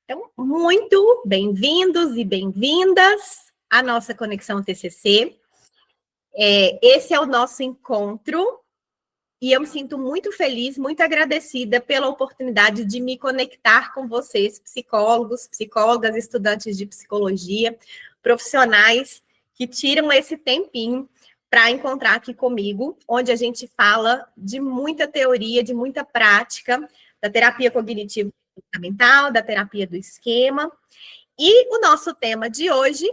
Então, muito bem-vindos e bem-vindas à nossa Conexão TCC. Esse é o nosso encontro e eu me sinto muito feliz, muito agradecida pela oportunidade de me conectar com vocês, psicólogos, psicólogas, estudantes de psicologia, profissionais que tiram esse tempinho para encontrar aqui comigo, onde a gente fala de muita teoria, de muita prática, da terapia cognitivo-comportamental, da terapia do esquema. E o nosso tema de hoje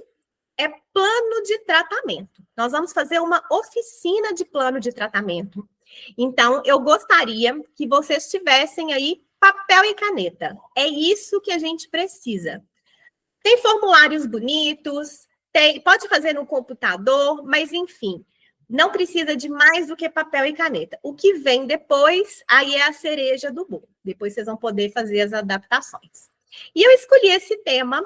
é plano de tratamento. Nós vamos fazer uma oficina de plano de tratamento. Então, eu gostaria que vocês tivessem aí papel e caneta. É isso que a gente precisa. Tem formulários bonitos, pode fazer no computador, mas enfim, não precisa de mais do que papel e caneta. O que vem depois, aí é a cereja do bolo. Depois vocês vão poder fazer as adaptações. E eu escolhi esse tema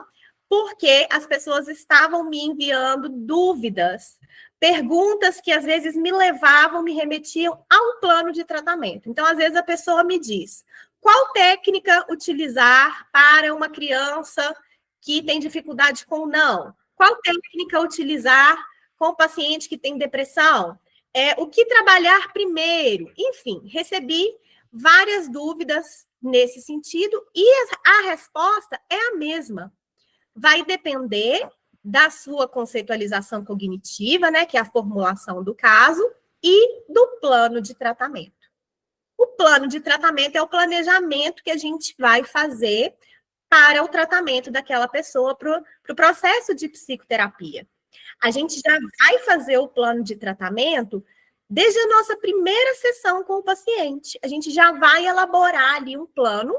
porque as pessoas estavam me enviando dúvidas, perguntas que às vezes me levavam, me remetiam a um plano de tratamento. Então, às vezes a pessoa me diz: qual técnica utilizar para uma criança que tem dificuldade com não? Qual técnica utilizar com o paciente que tem depressão? O que trabalhar primeiro? Enfim, recebi várias dúvidas nesse sentido e a resposta é a mesma. Vai depender da sua conceitualização cognitiva, né, que é a formulação do caso, e do plano de tratamento. O plano de tratamento é o planejamento que a gente vai fazer para o tratamento daquela pessoa, para o processo de psicoterapia. A gente já vai fazer o plano de tratamento desde a nossa primeira sessão com o paciente. A gente já vai elaborar ali um plano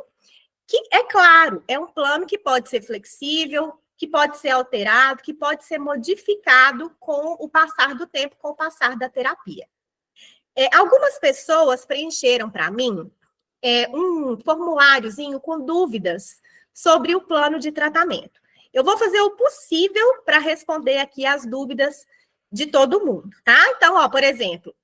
que, é claro, é um plano que pode ser flexível, que pode ser alterado, que pode ser modificado com o passar do tempo, com o passar da terapia. Algumas pessoas preencheram para mim um formuláriozinho com dúvidas sobre o plano de tratamento. Eu vou fazer o possível para responder aqui as dúvidas de todo mundo, tá? Então, por exemplo,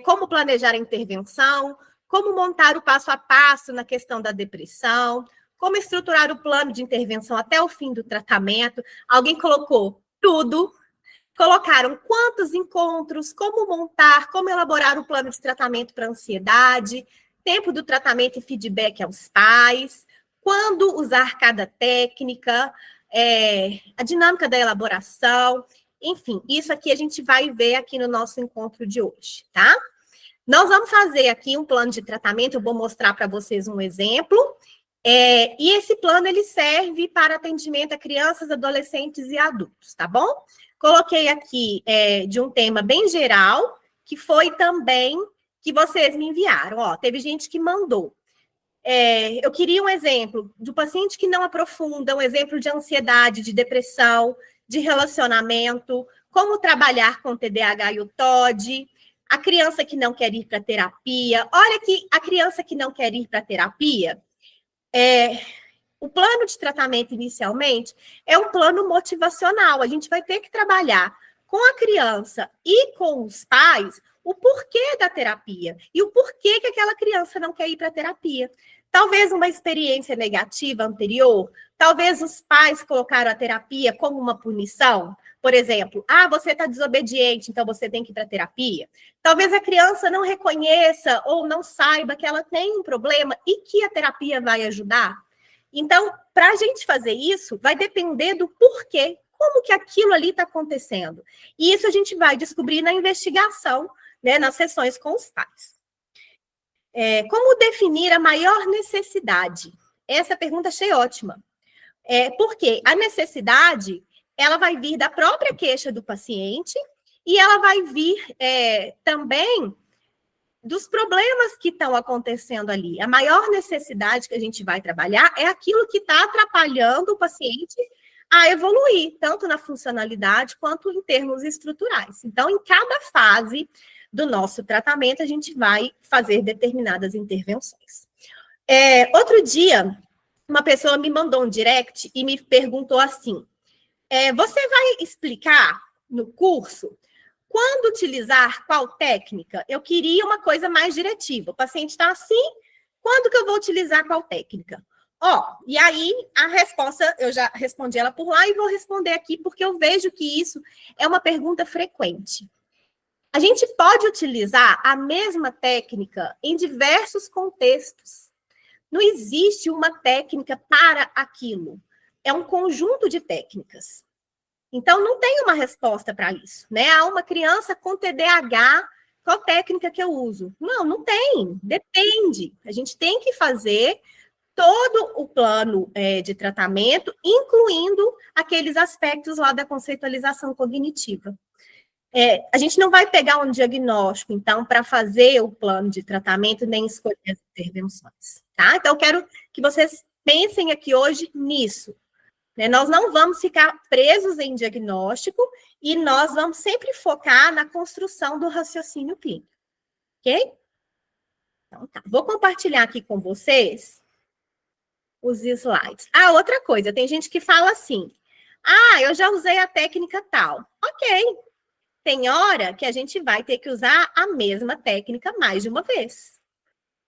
como planejar a intervenção, como montar o passo a passo na questão da depressão, como estruturar o plano de intervenção até o fim do tratamento. Alguém colocou tudo. Colocaram quantos encontros, como montar, como elaborar o plano de tratamento para ansiedade, tempo do tratamento e feedback aos pais, quando usar cada técnica, a dinâmica da elaboração, enfim, isso aqui a gente vai ver aqui no nosso encontro de hoje, tá? Nós vamos fazer aqui um plano de tratamento, eu vou mostrar para vocês um exemplo, e esse plano ele serve para atendimento a crianças, adolescentes e adultos, tá bom? Coloquei aqui de um tema bem geral, que foi também que vocês me enviaram. Teve gente que mandou. Eu queria um exemplo do paciente que não aprofunda, um exemplo de ansiedade, de depressão, de relacionamento, como trabalhar com o TDAH e o TOD, a criança que não quer ir para terapia. Olha que a criança que não quer ir para terapia, o plano de tratamento inicialmente é um plano motivacional. A gente vai ter que trabalhar com a criança e com os pais o porquê da terapia e o porquê que aquela criança não quer ir para a terapia. Talvez uma experiência negativa anterior, talvez os pais colocaram a terapia como uma punição. Por exemplo, você está desobediente, então você tem que ir para a terapia. Talvez a criança não reconheça ou não saiba que ela tem um problema e que a terapia vai ajudar. Então, para a gente fazer isso, vai depender do porquê, como que aquilo ali está acontecendo. E isso a gente vai descobrir na investigação, né, nas sessões com os pais. Como definir a maior necessidade? Essa pergunta achei ótima. Porque a necessidade, ela vai vir da própria queixa do paciente e ela vai vir também dos problemas que estão acontecendo ali. A maior necessidade que a gente vai trabalhar é aquilo que está atrapalhando o paciente a evoluir, tanto na funcionalidade quanto em termos estruturais. Então, em cada fase do nosso tratamento, a gente vai fazer determinadas intervenções. Outro dia, uma pessoa me mandou um direct e me perguntou assim, você vai explicar no curso quando utilizar qual técnica? Eu queria uma coisa mais diretiva. O paciente está assim, quando que eu vou utilizar qual técnica? Ó, e aí a resposta, eu já respondi ela por lá e vou responder aqui, porque eu vejo que isso é uma pergunta frequente. A gente pode utilizar a mesma técnica em diversos contextos. Não existe uma técnica para aquilo. É um conjunto de técnicas. Então, não tem uma resposta para isso, né? Há uma criança com TDAH, qual técnica que eu uso? Não, não tem. Depende. A gente tem que fazer todo o plano de tratamento, incluindo aqueles aspectos lá da conceitualização cognitiva. A gente não vai pegar um diagnóstico, então, para fazer o plano de tratamento, nem escolher as intervenções, tá? Então, eu quero que vocês pensem aqui hoje nisso. Né? Nós não vamos ficar presos em diagnóstico e nós vamos sempre focar na construção do raciocínio clínico, ok? Então, tá. Vou compartilhar aqui com vocês os slides. Ah, outra coisa, tem gente que fala assim, eu já usei a técnica tal. Ok, tem hora que a gente vai ter que usar a mesma técnica mais de uma vez.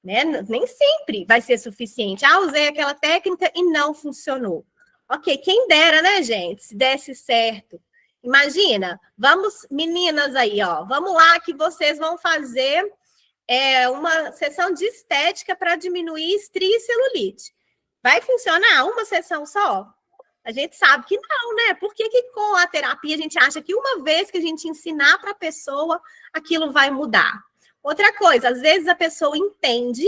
Né? Nem sempre vai ser suficiente. Usei aquela técnica e não funcionou. Ok, quem dera, né, gente? Se desse certo. Imagina, vamos, meninas aí, ó, vamos lá que vocês vão fazer uma sessão de estética para diminuir estria e celulite. Vai funcionar uma sessão só? A gente sabe que não, né? Por que com a terapia a gente acha que uma vez que a gente ensinar para a pessoa, aquilo vai mudar? Outra coisa, às vezes a pessoa entende,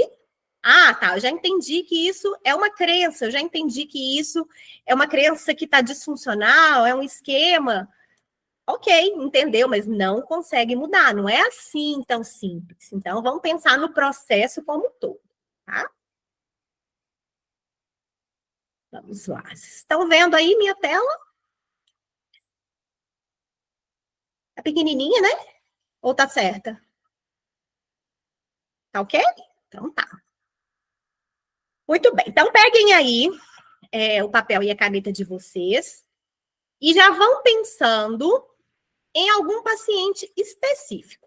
eu já entendi que isso é uma crença, eu já entendi que isso é uma crença que está disfuncional, é um esquema. Ok, entendeu, mas não consegue mudar, não é assim tão simples. Então, vamos pensar no processo como um todo, tá? Vamos lá. Estão vendo aí minha tela? Tá pequenininha, né? Ou tá certa? Tá ok? Então tá. Muito bem. Então peguem aí o papel e a caneta de vocês e já vão pensando em algum paciente específico.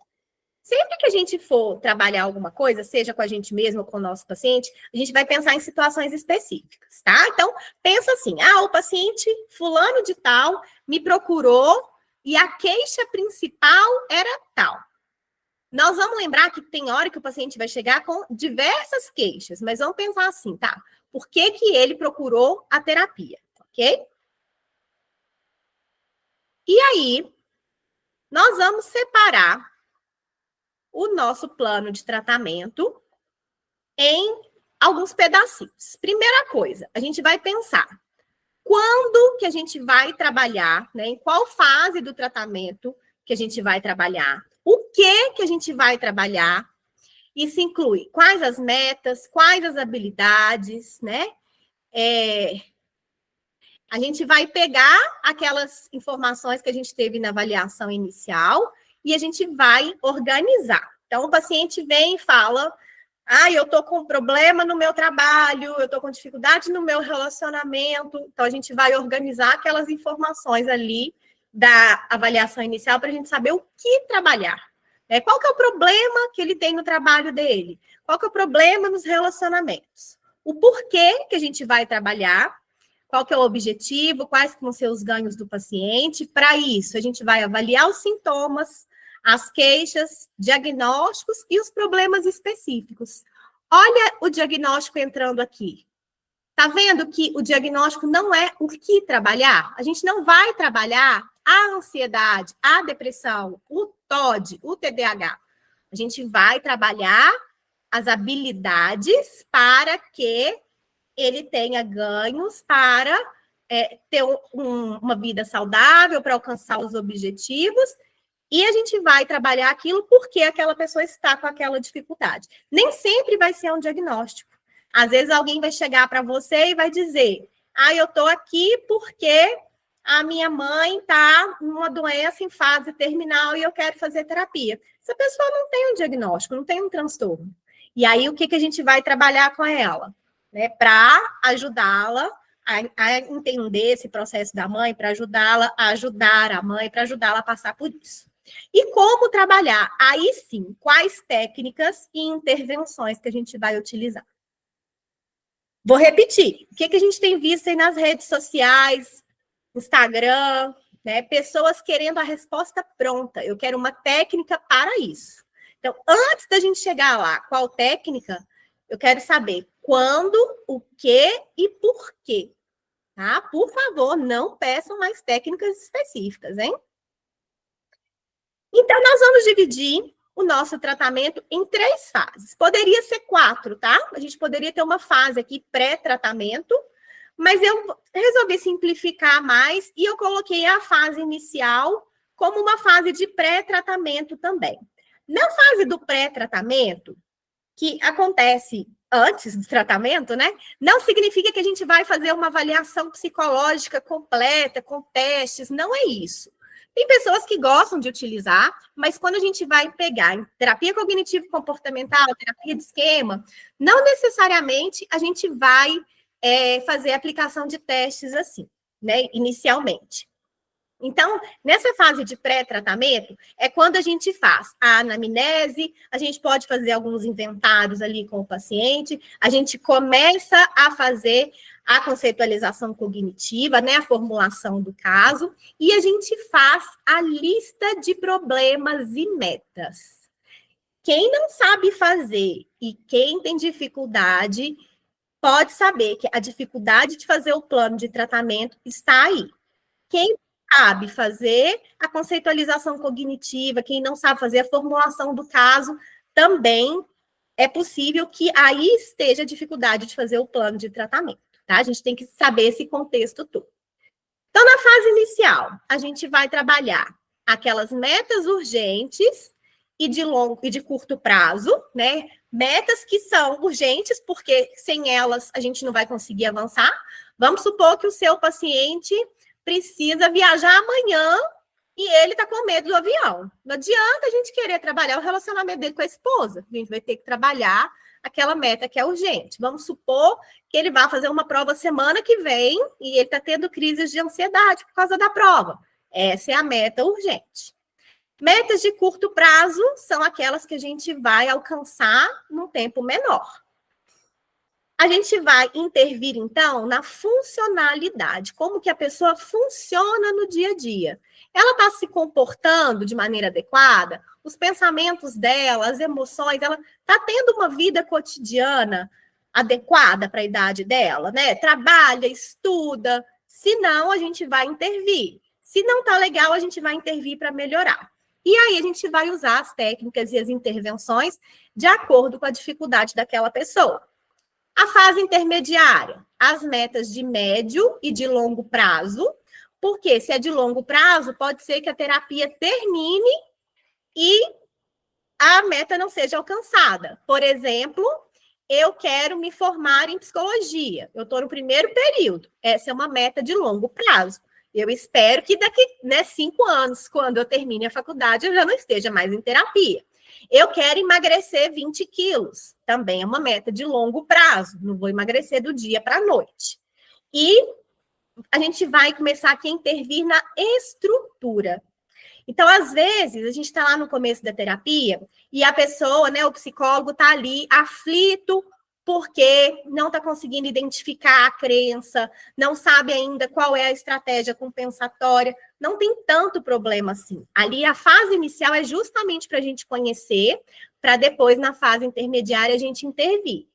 Sempre que a gente for trabalhar alguma coisa, seja com a gente mesmo ou com o nosso paciente, a gente vai pensar em situações específicas, tá? Então, pensa assim, o paciente fulano de tal me procurou e a queixa principal era tal. Nós vamos lembrar que tem hora que o paciente vai chegar com diversas queixas, mas vamos pensar assim, tá? Por que ele procurou a terapia, ok? E aí, nós vamos separar o nosso plano de tratamento em alguns pedacinhos. Primeira coisa, a gente vai pensar quando que a gente vai trabalhar, né? Em qual fase do tratamento que a gente vai trabalhar, o que a gente vai trabalhar. Isso inclui quais as metas, quais as habilidades, né? A gente vai pegar aquelas informações que a gente teve na avaliação inicial e a gente vai organizar. Então, o paciente vem e fala: eu estou com problema no meu trabalho, eu estou com dificuldade no meu relacionamento. Então, a gente vai organizar aquelas informações ali da avaliação inicial para a gente saber o que trabalhar. Qual que é o problema que ele tem no trabalho dele? Qual que é o problema nos relacionamentos? O porquê que a gente vai trabalhar, qual que é o objetivo, quais vão ser os ganhos do paciente. Para isso, a gente vai avaliar os sintomas, as queixas, diagnósticos e os problemas específicos. Olha o diagnóstico entrando aqui. Tá vendo que o diagnóstico não é o que trabalhar? A gente não vai trabalhar a ansiedade, a depressão, o TOD, o TDAH. A gente vai trabalhar as habilidades para que ele tenha ganhos para ter uma vida saudável, para alcançar os objetivos, e a gente vai trabalhar aquilo porque aquela pessoa está com aquela dificuldade. Nem sempre vai ser um diagnóstico. Às vezes alguém vai chegar para você e vai dizer: eu estou aqui porque a minha mãe está numa doença em fase terminal e eu quero fazer terapia. Essa pessoa não tem um diagnóstico, não tem um transtorno. E aí, o que a gente vai trabalhar com ela? Né, para ajudá-la a entender esse processo da mãe, para ajudá-la a ajudar a mãe, para ajudá-la a passar por isso. E como trabalhar? Aí sim, quais técnicas e intervenções que a gente vai utilizar? Vou repetir. O que a gente tem visto aí nas redes sociais, Instagram, né? Pessoas querendo a resposta pronta. Eu quero uma técnica para isso. Então, antes da gente chegar lá, qual técnica, eu quero saber quando, o que e por quê. Tá? Por favor, não peçam mais técnicas específicas, hein? Então, nós vamos dividir o nosso tratamento em 3 fases. Poderia ser 4, tá? A gente poderia ter uma fase aqui pré-tratamento, mas eu resolvi simplificar mais e eu coloquei a fase inicial como uma fase de pré-tratamento também. Na fase do pré-tratamento, que acontece antes do tratamento, né? Não significa que a gente vai fazer uma avaliação psicológica completa, com testes, não é isso. Tem pessoas que gostam de utilizar, mas quando a gente vai pegar em terapia cognitivo-comportamental, terapia de esquema, não necessariamente a gente vai fazer aplicação de testes assim, né? Inicialmente. Então, nessa fase de pré-tratamento, é quando a gente faz a anamnese, a gente pode fazer alguns inventários ali com o paciente, a gente começa a fazer a conceitualização cognitiva, né, a formulação do caso, e a gente faz a lista de problemas e metas. Quem não sabe fazer e quem tem dificuldade, pode saber que a dificuldade de fazer o plano de tratamento está aí. Quem sabe fazer a conceitualização cognitiva, quem não sabe fazer a formulação do caso, também é possível que aí esteja a dificuldade de fazer o plano de tratamento, tá? A gente tem que saber esse contexto todo. Então, na fase inicial, a gente vai trabalhar aquelas metas urgentes e de longo e de curto prazo, né? Metas que são urgentes, porque sem elas a gente não vai conseguir avançar. Vamos supor que o seu paciente precisa viajar amanhã e ele está com medo do avião. Não adianta a gente querer trabalhar o relacionamento dele com a esposa. A gente vai ter que trabalhar aquela meta que é urgente. Vamos supor que ele vai fazer uma prova semana que vem e ele está tendo crises de ansiedade por causa da prova. Essa é a meta urgente. Metas de curto prazo são aquelas que a gente vai alcançar num tempo menor. A gente vai intervir, então, na funcionalidade, como que a pessoa funciona no dia a dia. Ela está se comportando de maneira adequada? Os pensamentos dela, as emoções, ela está tendo uma vida cotidiana adequada para a idade dela, né? Trabalha, estuda. Se não, a gente vai intervir. Se não está legal, a gente vai intervir para melhorar. E aí a gente vai usar as técnicas e as intervenções de acordo com a dificuldade daquela pessoa. A fase intermediária, as metas de médio e de longo prazo, porque se é de longo prazo, pode ser que a terapia termine e a meta não seja alcançada. Por exemplo, eu quero me formar em psicologia, eu estou no primeiro período, essa é uma meta de longo prazo. Eu espero que daqui 5 anos, quando eu termine a faculdade, eu já não esteja mais em terapia. Eu quero emagrecer 20 quilos. Também é uma meta de longo prazo. Não vou emagrecer do dia para a noite. E a gente vai começar aqui a intervir na estrutura. Então, às vezes, a gente está lá no começo da terapia e a pessoa, né, o psicólogo está ali aflito porque não está conseguindo identificar a crença, não sabe ainda qual é a estratégia compensatória, não tem tanto problema assim. Ali a fase inicial é justamente para a gente conhecer, para depois, na fase intermediária, a gente intervir.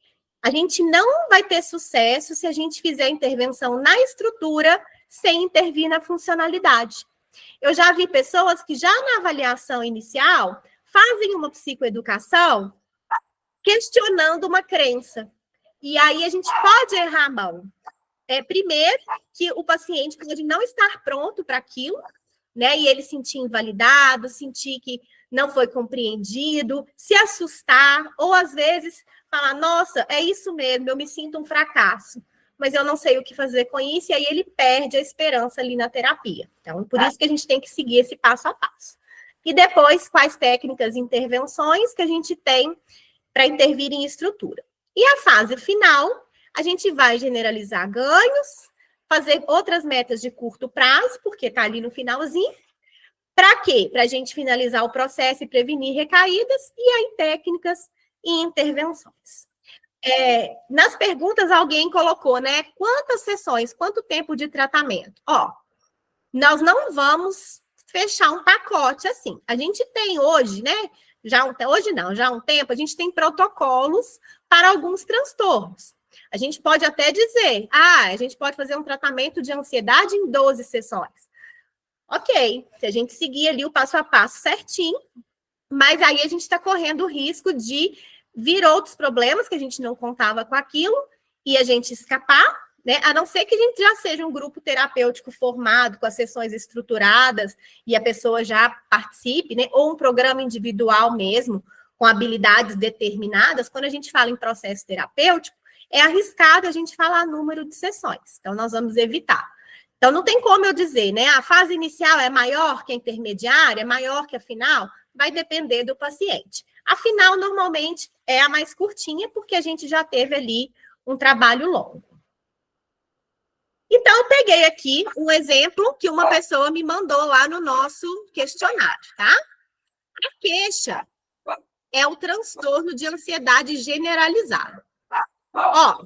A gente não vai ter sucesso se a gente fizer intervenção na estrutura sem intervir na funcionalidade. Eu já vi pessoas que já na avaliação inicial fazem uma psicoeducação questionando uma crença. E aí a gente pode errar a mão. Primeiro, que o paciente pode não estar pronto para aquilo, né? E ele sentir invalidado, sentir que não foi compreendido, se assustar, ou às vezes falar, nossa, é isso mesmo, eu me sinto um fracasso, mas eu não sei o que fazer com isso, e aí ele perde a esperança ali na terapia. Então, por isso que a gente tem que seguir esse passo a passo. E depois, quais técnicas e intervenções que a gente tem para intervir em estrutura. E a fase final, a gente vai generalizar ganhos, fazer outras metas de curto prazo, porque está ali no finalzinho. Para quê? Para a gente finalizar o processo e prevenir recaídas, e aí técnicas e intervenções. nas perguntas alguém colocou, né? Quantas sessões, quanto tempo de tratamento? Ó, nós não vamos fechar um pacote assim. A gente tem hoje, né? Hoje não, já há um tempo, a gente tem protocolos para alguns transtornos. A gente pode até dizer, a gente pode fazer um tratamento de ansiedade em 12 sessões. Ok, se a gente seguir ali o passo a passo certinho, mas aí a gente está correndo o risco de vir outros problemas que a gente não contava com aquilo e a gente escapar, né? A não ser que a gente já seja um grupo terapêutico formado, com as sessões estruturadas e a pessoa já participe, né? Ou um programa individual mesmo, com habilidades determinadas. Quando a gente fala em processo terapêutico, é arriscado a gente falar número de sessões. Então, nós vamos evitar. Então, não tem como eu dizer, né? A fase inicial é maior que a intermediária, é maior que a final, vai depender do paciente. A final, normalmente, é a mais curtinha, porque a gente já teve ali um trabalho longo. Então, eu peguei aqui um exemplo que uma pessoa me mandou lá no nosso questionário, tá? A queixa é o transtorno de ansiedade generalizada. Ó,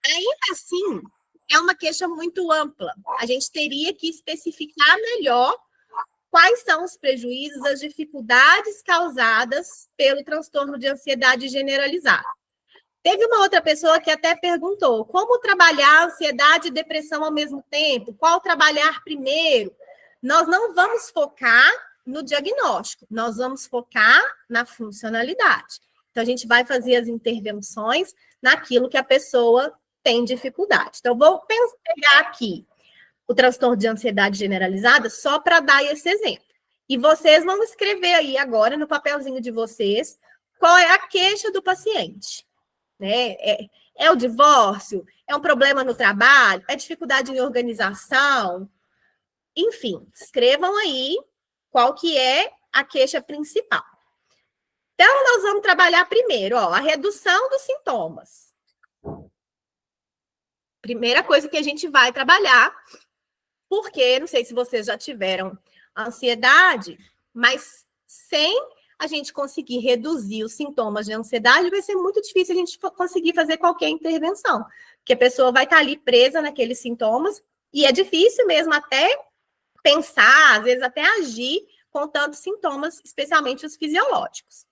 ainda assim, é uma queixa muito ampla. A gente teria que especificar melhor quais são os prejuízos, as dificuldades causadas pelo transtorno de ansiedade generalizada. Teve uma outra pessoa que até perguntou como trabalhar ansiedade e depressão ao mesmo tempo, qual trabalhar primeiro. Nós não vamos focar no diagnóstico, nós vamos focar na funcionalidade. Então, a gente vai fazer as intervenções naquilo que a pessoa tem dificuldade. Então, vou pegar aqui o transtorno de ansiedade generalizada só para dar esse exemplo. E vocês vão escrever aí agora no papelzinho de vocês qual é a queixa do paciente. Né? É o divórcio? É um problema no trabalho? É dificuldade em organização? Enfim, escrevam aí qual que é a queixa principal. Então, nós vamos trabalhar primeiro, a redução dos sintomas. Primeira coisa que a gente vai trabalhar, porque, não sei se vocês já tiveram ansiedade, mas sem a gente conseguir reduzir os sintomas de ansiedade, vai ser muito difícil a gente conseguir fazer qualquer intervenção, porque a pessoa vai estar ali presa naqueles sintomas, e é difícil mesmo até pensar, às vezes até agir com tantos sintomas, especialmente os fisiológicos.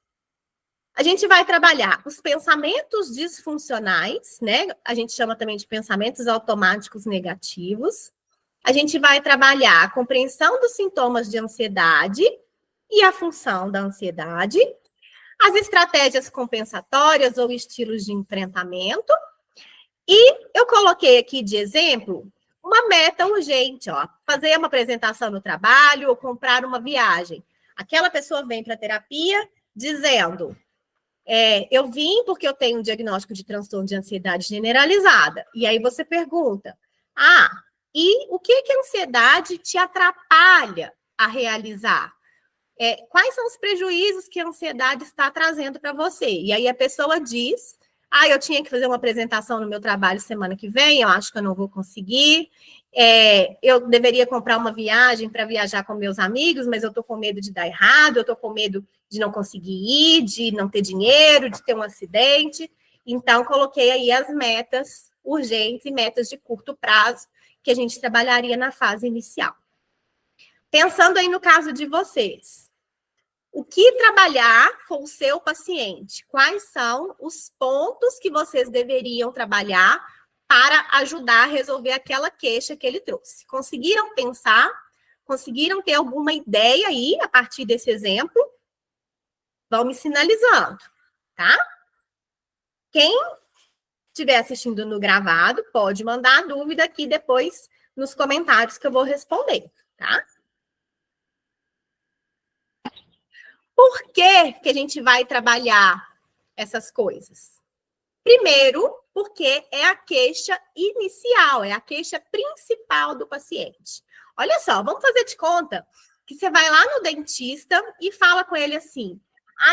A gente vai trabalhar os pensamentos disfuncionais, né? A gente chama também de pensamentos automáticos negativos. A gente vai trabalhar a compreensão dos sintomas de ansiedade e a função da ansiedade, as estratégias compensatórias ou estilos de enfrentamento. E eu coloquei aqui de exemplo uma meta urgente, fazer uma apresentação no trabalho ou comprar uma viagem. Aquela pessoa vem para a terapia dizendo, eu vim porque eu tenho um diagnóstico de transtorno de ansiedade generalizada. E aí você pergunta, e o que a ansiedade te atrapalha a realizar? Quais são os prejuízos que a ansiedade está trazendo para você? E aí a pessoa diz, eu tinha que fazer uma apresentação no meu trabalho semana que vem, eu acho que eu não vou conseguir. Eu deveria comprar uma viagem para viajar com meus amigos, mas eu estou com medo de dar errado, eu estou com medo de não conseguir ir, de não ter dinheiro, de ter um acidente. Então, coloquei aí as metas urgentes e metas de curto prazo que a gente trabalharia na fase inicial. Pensando aí no caso de vocês, o que trabalhar com o seu paciente? Quais são os pontos que vocês deveriam trabalhar para ajudar a resolver aquela queixa que ele trouxe? Conseguiram pensar? Conseguiram ter alguma ideia aí a partir desse exemplo? Vão me sinalizando, tá? Quem estiver assistindo no gravado, pode mandar a dúvida aqui depois nos comentários que eu vou responder, tá? Por que a gente vai trabalhar essas coisas? Primeiro, porque é a queixa inicial, é a queixa principal do paciente. Olha só, vamos fazer de conta que você vai lá no dentista e fala com ele assim,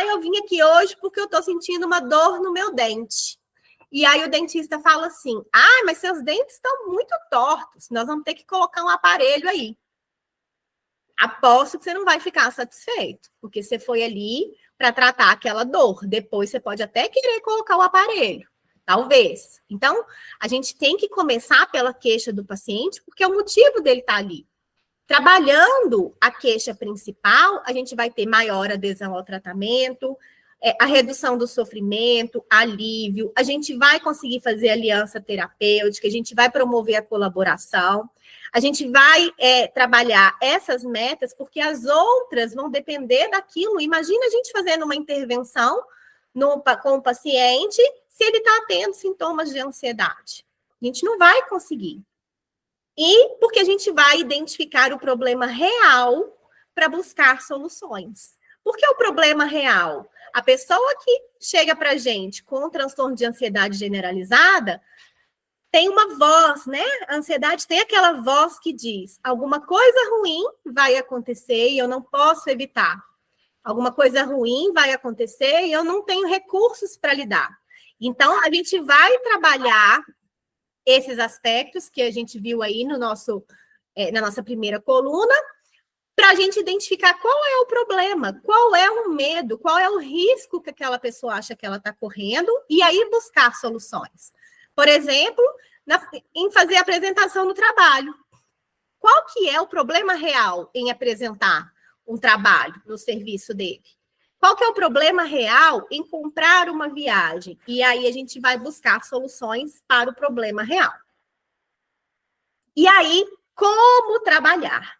eu vim aqui hoje porque eu estou sentindo uma dor no meu dente. E aí o dentista fala assim, mas seus dentes estão muito tortos, nós vamos ter que colocar um aparelho aí. Aposto que você não vai ficar satisfeito, porque você foi ali para tratar aquela dor. Depois você pode até querer colocar o aparelho, talvez. Então, a gente tem que começar pela queixa do paciente, porque é o motivo dele estar ali. Trabalhando a queixa principal, a gente vai ter maior adesão ao tratamento, a redução do sofrimento, alívio, a gente vai conseguir fazer aliança terapêutica, a gente vai promover a colaboração, a gente vai trabalhar essas metas, porque as outras vão depender daquilo. Imagina a gente fazendo uma intervenção com o paciente se ele está tendo sintomas de ansiedade. A gente não vai conseguir. E porque a gente vai identificar o problema real para buscar soluções. Por que o problema real? A pessoa que chega para a gente com transtorno de ansiedade generalizada tem uma voz, né? A ansiedade tem aquela voz que diz: alguma coisa ruim vai acontecer e eu não posso evitar. Alguma coisa ruim vai acontecer e eu não tenho recursos para lidar. Então, a gente vai trabalhar esses aspectos que a gente viu aí no na nossa primeira coluna, para a gente identificar qual é o problema, qual é o medo, qual é o risco que aquela pessoa acha que ela está correndo, e aí buscar soluções. Por exemplo, em fazer a apresentação no trabalho. Qual que é o problema real em apresentar um trabalho no serviço dele? Qual que é o problema real em comprar uma viagem? E aí a gente vai buscar soluções para o problema real. E aí, como trabalhar?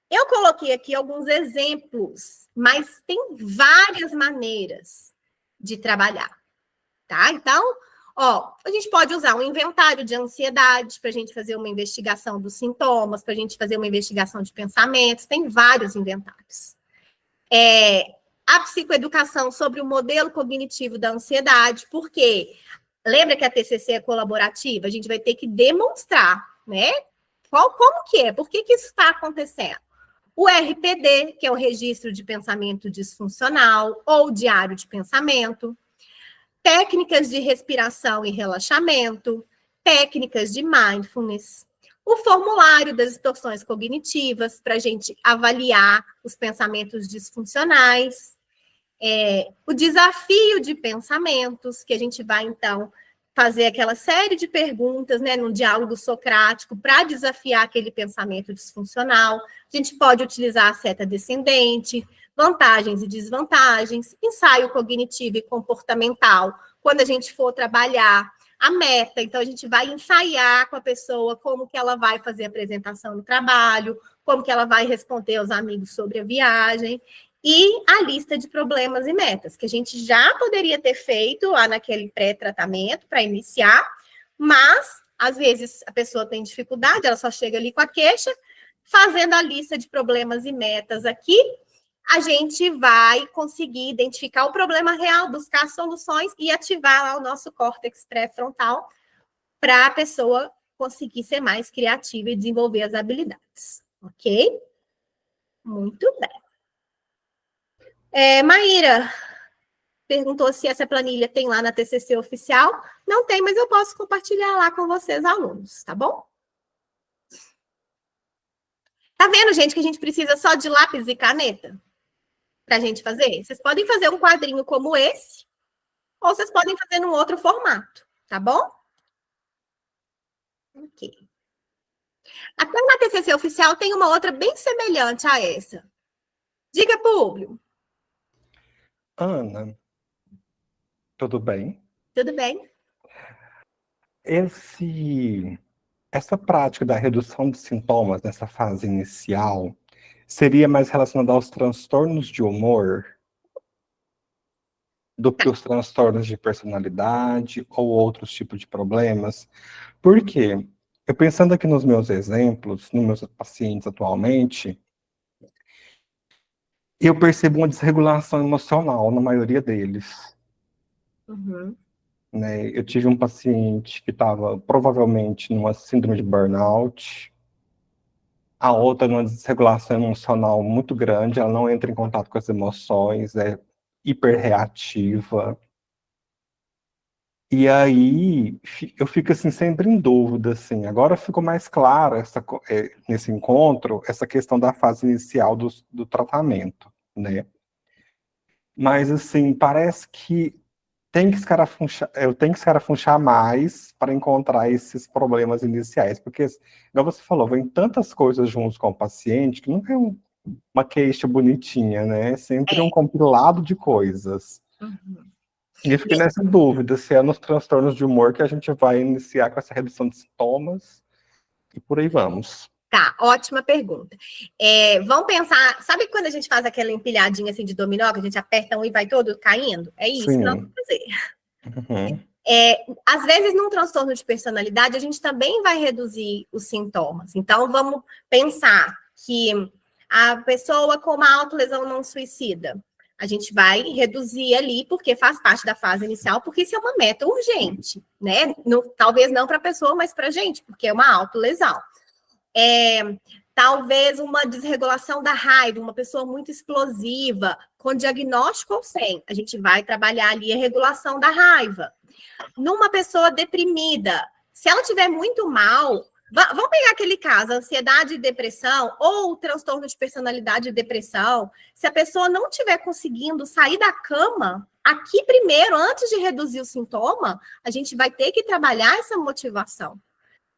Eu coloquei aqui alguns exemplos, mas tem várias maneiras de trabalhar, tá? Então, a gente pode usar um inventário de ansiedade para a gente fazer uma investigação dos sintomas, para a gente fazer uma investigação de pensamentos, tem vários inventários. A psicoeducação sobre o modelo cognitivo da ansiedade, porque lembra que a TCC é colaborativa? A gente vai ter que demonstrar, né? Como que é? Por que isso está acontecendo? O RPD, que é o Registro de Pensamento Disfuncional, ou Diário de Pensamento, técnicas de respiração e relaxamento, técnicas de mindfulness, o formulário das distorções cognitivas, para a gente avaliar os pensamentos disfuncionais, o desafio de pensamentos, que a gente vai, então, fazer aquela série de perguntas, né, no diálogo socrático, para desafiar aquele pensamento disfuncional. A gente pode utilizar a seta descendente, vantagens e desvantagens, ensaio cognitivo e comportamental, quando a gente for trabalhar a meta. Então, a gente vai ensaiar com a pessoa como que ela vai fazer a apresentação no trabalho, como que ela vai responder aos amigos sobre a viagem, e a lista de problemas e metas, que a gente já poderia ter feito lá naquele pré-tratamento para iniciar, mas, às vezes, a pessoa tem dificuldade, ela só chega ali com a queixa. Fazendo a lista de problemas e metas aqui, a gente vai conseguir identificar o problema real, buscar soluções e ativar lá o nosso córtex pré-frontal para a pessoa conseguir ser mais criativa e desenvolver as habilidades, ok? Muito bem. Maíra perguntou se essa planilha tem lá na TCC oficial. Não tem, mas eu posso compartilhar lá com vocês, alunos, tá bom? Tá vendo, gente, que a gente precisa só de lápis e caneta para a gente fazer? Vocês podem fazer um quadrinho como esse, ou vocês podem fazer num outro formato, tá bom? Ok. Até na TCC oficial tem uma outra bem semelhante a essa. Diga, Públio. Ana, tudo bem? Tudo bem? Essa prática da redução de sintomas nessa fase inicial seria mais relacionada aos transtornos de humor do que os transtornos de personalidade ou outros tipos de problemas? Por quê? Eu pensando aqui nos meus exemplos, nos meus pacientes atualmente, eu percebo uma desregulação emocional na maioria deles. Uhum. Né? Eu tive um paciente que estava provavelmente numa síndrome de burnout, a outra numa desregulação emocional muito grande, ela não entra em contato com as emoções, é hiperreativa. E aí eu fico assim sempre em dúvida, assim. Agora ficou mais clara nesse encontro essa questão da fase inicial do tratamento, né? Mas, assim, parece que eu tenho que escarafunchar mais para encontrar esses problemas iniciais, porque, igual você falou, vem tantas coisas juntos com o paciente que nunca é uma queixa bonitinha, né? É sempre um compilado de coisas. Uhum. E eu fiquei nessa dúvida, se é nos transtornos de humor que a gente vai iniciar com essa redução de sintomas e por aí vamos. Tá, ótima pergunta. Vamos pensar, sabe quando a gente faz aquela empilhadinha assim de dominó, que a gente aperta um e vai todo caindo? É isso que nós vamos Sim. fazer. Uhum. Às vezes, num transtorno de personalidade, a gente também vai reduzir os sintomas. Então, vamos pensar que a pessoa com uma autolesão não suicida, a gente vai reduzir ali, porque faz parte da fase inicial, porque isso é uma meta urgente, né? Talvez não para a pessoa, mas para a gente, porque é uma autolesão. Talvez uma desregulação da raiva, uma pessoa muito explosiva, com diagnóstico ou sem, a gente vai trabalhar ali a regulação da raiva. Numa pessoa deprimida, se ela tiver muito mal, vamos pegar aquele caso, ansiedade e depressão, ou transtorno de personalidade e depressão, se a pessoa não estiver conseguindo sair da cama, aqui primeiro, antes de reduzir o sintoma, a gente vai ter que trabalhar essa motivação.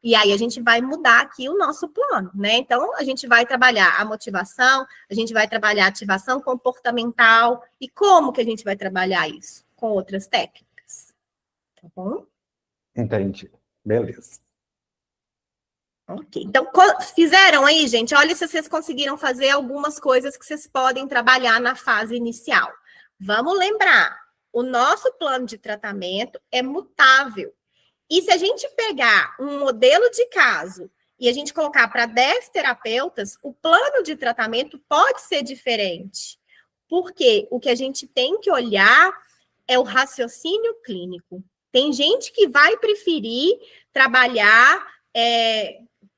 E aí a gente vai mudar aqui o nosso plano, né? Então, a gente vai trabalhar a motivação, a gente vai trabalhar a ativação comportamental. E como que a gente vai trabalhar isso? Com outras técnicas. Tá bom? Entendi. Beleza. Ok. Então, fizeram aí, gente? Olha se vocês conseguiram fazer algumas coisas que vocês podem trabalhar na fase inicial. Vamos lembrar, o nosso plano de tratamento é mutável. E se a gente pegar um modelo de caso e a gente colocar para 10 terapeutas, o plano de tratamento pode ser diferente. Porque o que a gente tem que olhar é o raciocínio clínico. Tem gente que vai preferir trabalhar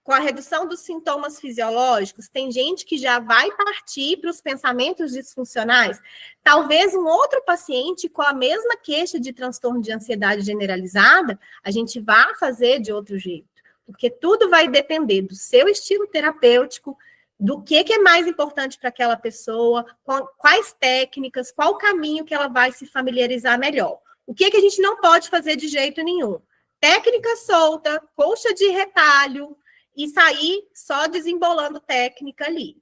com a redução dos sintomas fisiológicos, tem gente que já vai partir para os pensamentos disfuncionais. Talvez um outro paciente com a mesma queixa de transtorno de ansiedade generalizada, a gente vá fazer de outro jeito. Porque tudo vai depender do seu estilo terapêutico, do que é mais importante para aquela pessoa, quais técnicas, qual caminho que ela vai se familiarizar melhor. O que a gente não pode fazer de jeito nenhum? Técnica solta, colcha de retalho, e sair só desembolando técnica ali.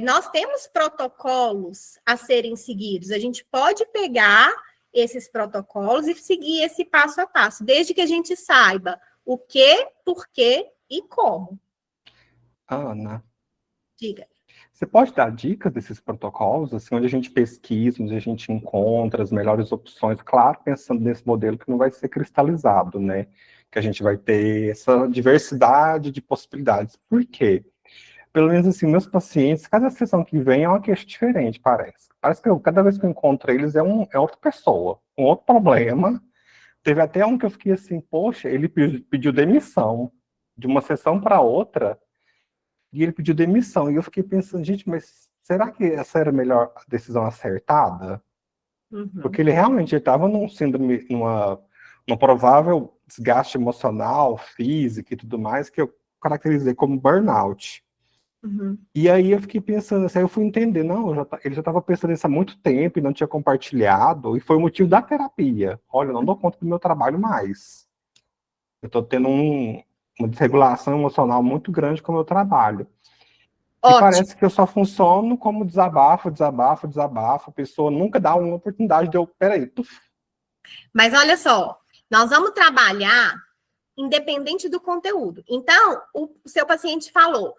Nós temos protocolos a serem seguidos. A gente pode pegar esses protocolos e seguir esse passo a passo, desde que a gente saiba o que, por quê e como. Ana, Diga. você pode dar dicas desses protocolos, assim, onde a gente pesquisa, onde a gente encontra as melhores opções, claro, pensando nesse modelo que não vai ser cristalizado, né? Que a gente vai ter essa diversidade de possibilidades. Por quê? Pelo menos assim, meus pacientes, cada sessão que vem é uma queixa diferente, parece. Parece que cada vez que eu encontro eles é outra pessoa, um outro problema. Teve até um que eu fiquei assim, poxa, ele pediu demissão de uma sessão para outra, e ele pediu demissão. E eu fiquei pensando, gente, mas será que essa era a melhor decisão acertada? Uhum. Porque ele realmente estava num síndrome, numa provável desgaste emocional, físico e tudo mais, que eu caracterizei como burnout. Uhum. E aí eu fiquei pensando, assim, aí eu fui entender, não, ele já estava pensando nisso há muito tempo e não tinha compartilhado, e foi o motivo da terapia. Olha, eu não dou conta do meu trabalho mais. Eu estou tendo uma desregulação emocional muito grande com o meu trabalho. E Ótimo. parece que eu só funciono como desabafo, desabafo, desabafo. A pessoa nunca dá uma oportunidade de eu, peraí, Mas olha só, nós vamos trabalhar independente do conteúdo. Então, o seu paciente falou,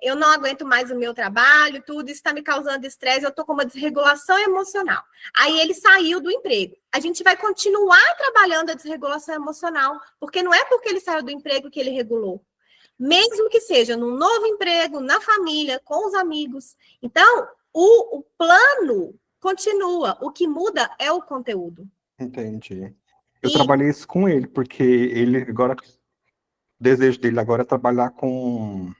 eu não aguento mais o meu trabalho, tudo isso está me causando estresse, eu estou com uma desregulação emocional. Aí ele saiu do emprego. A gente vai continuar trabalhando a desregulação emocional, porque não é porque ele saiu do emprego que ele regulou. Mesmo que seja num novo emprego, na família, com os amigos. Então, o plano continua, o que muda é o conteúdo. entendi. Eu E trabalhei isso com ele, porque ele agora, o desejo dele agora é trabalhar com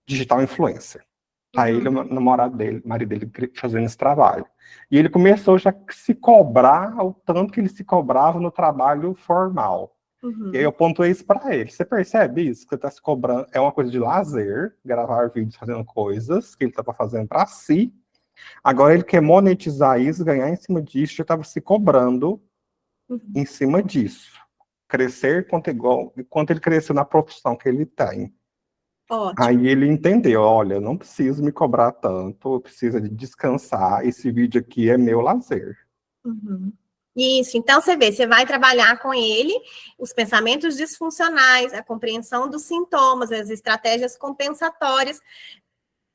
digital influencer. Tá ele, uhum, o namorado dele, o marido dele, fazendo esse trabalho. E ele começou já a se cobrar o tanto que ele se cobrava no trabalho formal. E aí eu uhum, pontuei isso para ele. Você percebe isso? Que você está se cobrando. É uma coisa de lazer, gravar vídeos fazendo coisas que ele estava fazendo para si. Agora ele quer monetizar isso, ganhar em cima disso, já estava se cobrando em cima disso. Crescer quanto ele cresceu na profissão que ele tem. Ótimo. Aí ele entendeu, olha, eu não preciso me cobrar tanto, eu preciso de descansar, esse vídeo aqui é meu lazer. Uhum. Isso, então você vê, você vai trabalhar com ele os pensamentos disfuncionais, a compreensão dos sintomas, as estratégias compensatórias,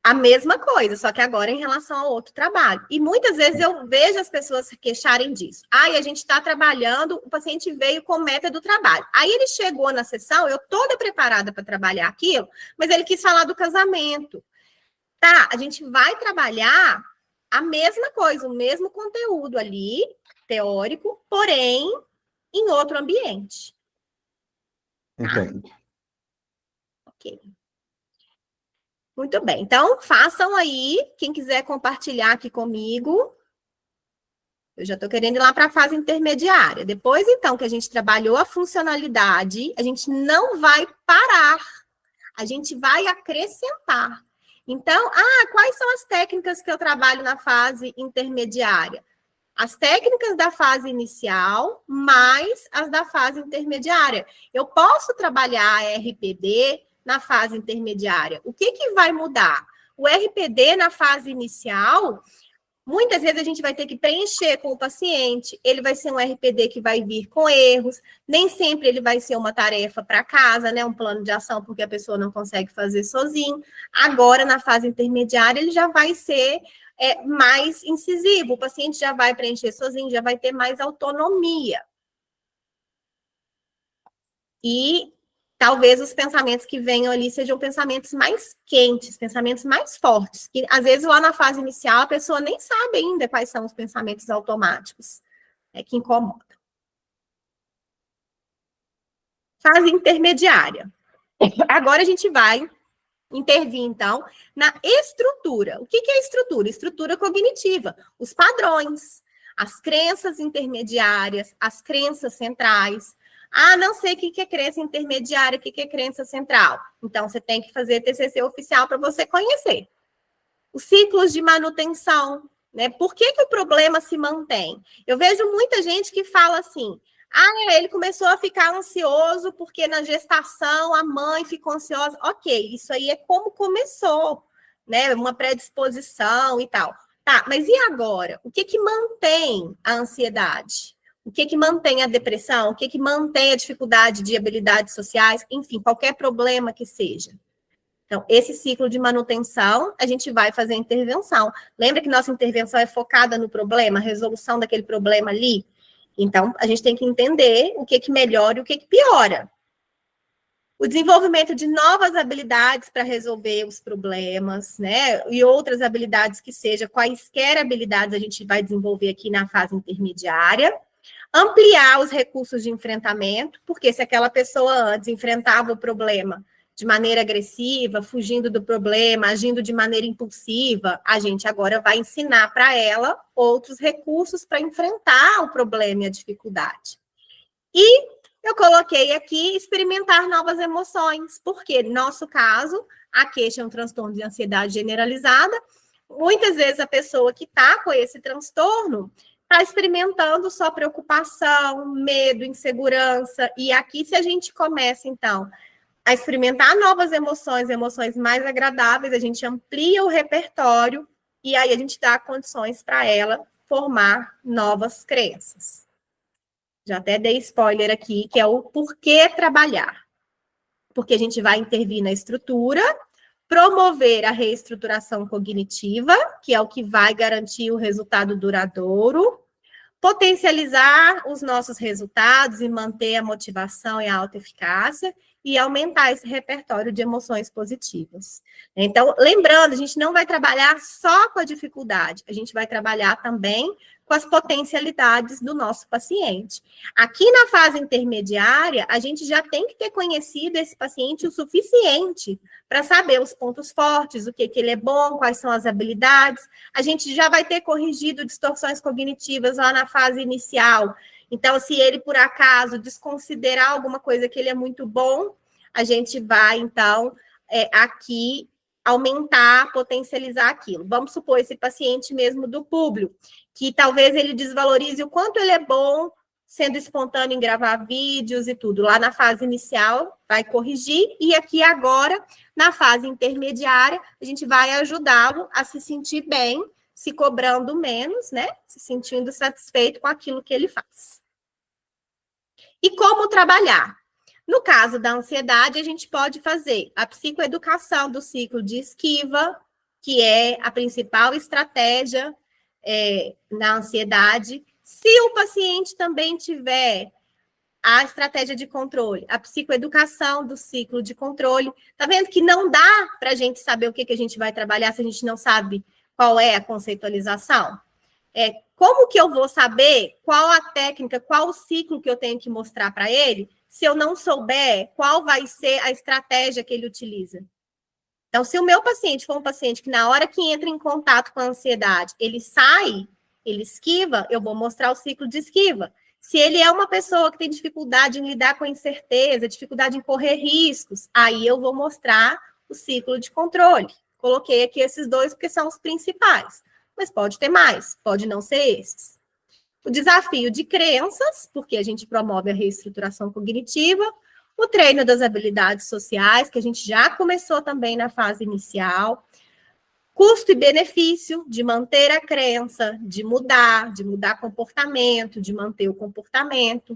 a mesma coisa, só que agora em relação ao outro trabalho. E muitas vezes eu vejo as pessoas se queixarem disso. Ai, a gente está trabalhando, o paciente veio com meta do trabalho. Aí ele chegou na sessão, eu toda preparada para trabalhar aquilo, mas ele quis falar do casamento. Tá, a gente vai trabalhar a mesma coisa, o mesmo conteúdo ali, teórico, porém em outro ambiente. Entende? Ok. Muito bem. Então, façam aí, quem quiser compartilhar aqui comigo. Eu já estou querendo ir lá para a fase intermediária. Depois, então, que a gente trabalhou a funcionalidade, a gente não vai parar. A gente vai acrescentar. Então, quais são as técnicas que eu trabalho na fase intermediária? As técnicas da fase inicial, mais as da fase intermediária. Eu posso trabalhar a RPD na fase intermediária. O que vai mudar? O RPD na fase inicial, muitas vezes a gente vai ter que preencher com o paciente, ele vai ser um RPD que vai vir com erros, nem sempre ele vai ser uma tarefa para casa, né? Um plano de ação, porque a pessoa não consegue fazer sozinho. Agora, na fase intermediária, ele já vai ser mais incisivo, o paciente já vai preencher sozinho, já vai ter mais autonomia. E talvez os pensamentos que venham ali sejam pensamentos mais quentes, pensamentos mais fortes, que às vezes lá na fase inicial a pessoa nem sabe ainda quais são os pensamentos automáticos que incomodam. Fase intermediária. Agora a gente vai intervir, então, na estrutura. O que é estrutura? Estrutura cognitiva, os padrões, as crenças intermediárias, as crenças centrais. Não sei o que é crença intermediária, o que é crença central. Então, você tem que fazer TCC oficial para você conhecer. Os ciclos de manutenção, né? Por que o problema se mantém? Eu vejo muita gente que fala assim, ele começou a ficar ansioso porque na gestação a mãe ficou ansiosa. Ok, isso aí é como começou, né? Uma predisposição e tal. Tá, mas e agora? O que mantém a ansiedade? O que mantém a depressão? O que mantém a dificuldade de habilidades sociais? Enfim, qualquer problema que seja. Então, esse ciclo de manutenção, a gente vai fazer a intervenção. Lembra que nossa intervenção é focada no problema, a resolução daquele problema ali? Então, a gente tem que entender o que melhora e o que piora. O desenvolvimento de novas habilidades para resolver os problemas, né? E outras habilidades que seja, quaisquer habilidades a gente vai desenvolver aqui na fase intermediária. Ampliar os recursos de enfrentamento, porque se aquela pessoa antes enfrentava o problema de maneira agressiva, fugindo do problema, agindo de maneira impulsiva, a gente agora vai ensinar para ela outros recursos para enfrentar o problema e a dificuldade. E eu coloquei aqui experimentar novas emoções, porque no nosso caso, a queixa é um transtorno de ansiedade generalizada. Muitas vezes a pessoa que está com esse transtorno está experimentando só preocupação, medo, insegurança. E aqui, se a gente começa, então, a experimentar novas emoções, emoções mais agradáveis, a gente amplia o repertório e aí a gente dá condições para ela formar novas crenças. Já até dei spoiler aqui, que é o porquê trabalhar. Porque a gente vai intervir na estrutura, promover a reestruturação cognitiva, que é o que vai garantir o resultado duradouro, potencializar os nossos resultados e manter a motivação e a autoeficácia e aumentar esse repertório de emoções positivas. Então, lembrando, a gente não vai trabalhar só com a dificuldade, a gente vai trabalhar também com as potencialidades do nosso paciente. Aqui na fase intermediária, a gente já tem que ter conhecido esse paciente o suficiente para saber os pontos fortes, o que ele é bom, quais são as habilidades. A gente já vai ter corrigido distorções cognitivas lá na fase inicial. Então, se ele, por acaso, desconsiderar alguma coisa que ele é muito bom, a gente vai, então, aqui aumentar, potencializar aquilo. Vamos supor esse paciente mesmo do público, que talvez ele desvalorize o quanto ele é bom sendo espontâneo em gravar vídeos e tudo. Lá na fase inicial, vai corrigir, e aqui agora, na fase intermediária, a gente vai ajudá-lo a se sentir bem, se cobrando menos, né? Se sentindo satisfeito com aquilo que ele faz. E como trabalhar? No caso da ansiedade, a gente pode fazer a psicoeducação do ciclo de esquiva, que é a principal estratégia na ansiedade. Se o paciente também tiver a estratégia de controle, a psicoeducação do ciclo de controle, tá vendo que não dá para a gente saber o que a gente vai trabalhar se a gente não sabe qual é a conceitualização? Como que eu vou saber qual a técnica, qual o ciclo que eu tenho que mostrar para ele, se eu não souber qual vai ser a estratégia que ele utiliza? Então, se o meu paciente for um paciente que na hora que entra em contato com a ansiedade, ele sai, ele esquiva, eu vou mostrar o ciclo de esquiva. Se ele é uma pessoa que tem dificuldade em lidar com a incerteza, dificuldade em correr riscos, aí eu vou mostrar o ciclo de controle. Coloquei aqui esses dois porque são os principais, mas pode ter mais, pode não ser esses. O desafio de crenças, porque a gente promove a reestruturação cognitiva, o treino das habilidades sociais, que a gente já começou também na fase inicial, custo e benefício de manter a crença, de mudar comportamento, de manter o comportamento.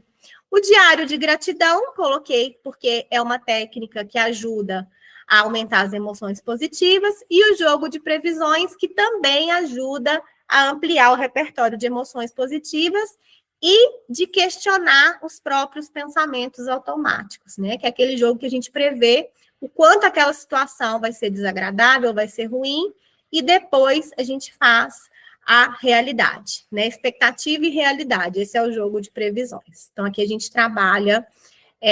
O diário de gratidão, coloquei porque é uma técnica que ajuda a aumentar as emoções positivas, e o jogo de previsões, que também ajuda a ampliar o repertório de emoções positivas e de questionar os próprios pensamentos automáticos, né? Que é aquele jogo que a gente prevê o quanto aquela situação vai ser desagradável, vai ser ruim, e depois a gente faz a realidade, né? Expectativa e realidade, esse é o jogo de previsões. Então, aqui a gente trabalha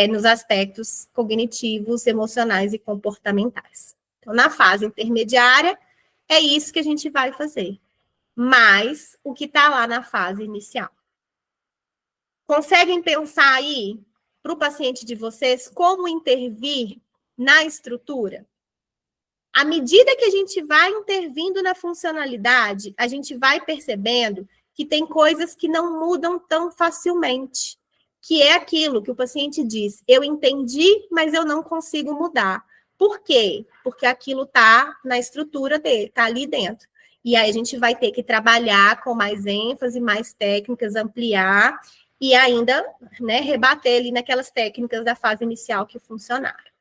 nos aspectos cognitivos, emocionais e comportamentais. Então, na fase intermediária, é isso que a gente vai fazer. Mas o que está lá na fase inicial. Conseguem pensar aí, para o paciente de vocês, como intervir na estrutura? À medida que a gente vai intervindo na funcionalidade, a gente vai percebendo que tem coisas que não mudam tão facilmente, que é aquilo que o paciente diz: eu entendi, mas eu não consigo mudar. Por quê? Porque aquilo está na estrutura dele, está ali dentro. E aí a gente vai ter que trabalhar com mais ênfase, mais técnicas, ampliar e ainda, né, rebater ali naquelas técnicas da fase inicial que funcionaram.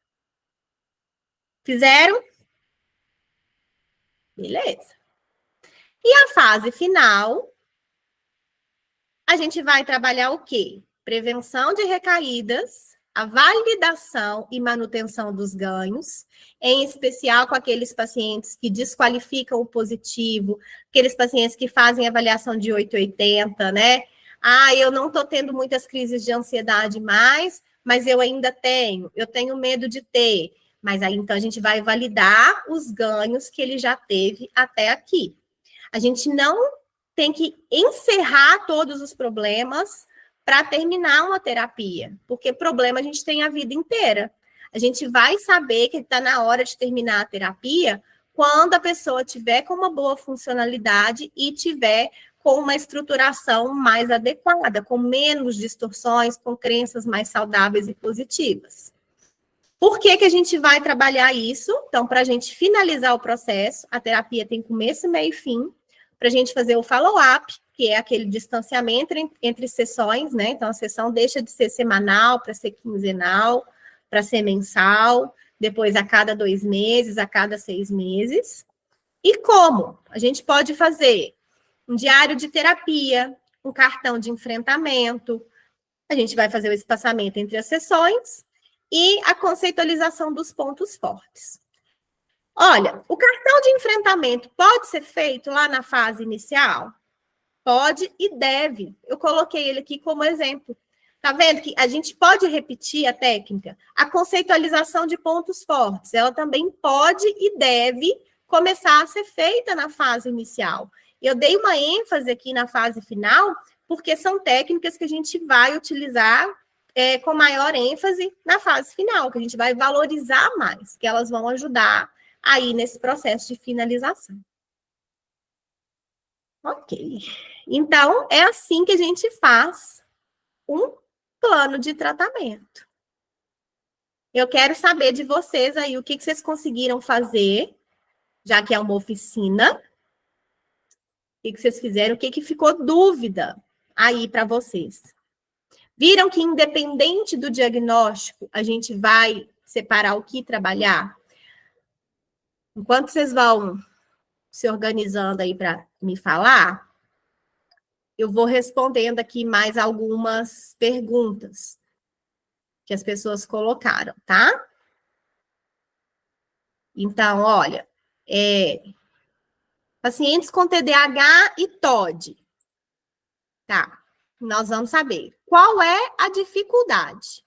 Fizeram? Beleza. E a fase final, a gente vai trabalhar o quê? Prevenção de recaídas, a validação e manutenção dos ganhos, em especial com aqueles pacientes que desqualificam o positivo, aqueles pacientes que fazem avaliação de 880, né? Eu não estou tendo muitas crises de ansiedade mais, mas eu ainda eu tenho medo de ter. Mas aí, então, a gente vai validar os ganhos que ele já teve até aqui. A gente não tem que encerrar todos os problemas para terminar uma terapia, porque problema a gente tem a vida inteira. A gente vai saber que está na hora de terminar a terapia quando a pessoa tiver com uma boa funcionalidade e tiver com uma estruturação mais adequada, com menos distorções, com crenças mais saudáveis e positivas. Por que a gente vai trabalhar isso? Então, para a gente finalizar o processo, a terapia tem começo, meio e fim, para a gente fazer o follow-up, que é aquele distanciamento entre sessões, né? Então, a sessão deixa de ser semanal para ser quinzenal, para ser mensal, depois a cada 2 meses, a cada 6 meses. E como? A gente pode fazer um diário de terapia, um cartão de enfrentamento, a gente vai fazer o espaçamento entre as sessões e a conceitualização dos pontos fortes. Olha, o cartão de enfrentamento pode ser feito lá na fase inicial? Pode e deve. Eu coloquei ele aqui como exemplo. Tá vendo que a gente pode repetir a técnica? A conceitualização de pontos fortes, ela também pode e deve começar a ser feita na fase inicial. Eu dei uma ênfase aqui na fase final, porque são técnicas que a gente vai utilizar com maior ênfase na fase final, que a gente vai valorizar mais, que elas vão ajudar aí nesse processo de finalização. Ok. Então, é assim que a gente faz um plano de tratamento. Eu quero saber de vocês aí o que vocês conseguiram fazer, já que é uma oficina. O que vocês fizeram? O que ficou dúvida aí para vocês? Viram que, independente do diagnóstico, a gente vai separar o que trabalhar? Enquanto vocês vão se organizando aí para me falar, eu vou respondendo aqui mais algumas perguntas que as pessoas colocaram, tá? Então, olha, pacientes com TDAH e TOD, tá? Nós vamos saber qual é a dificuldade.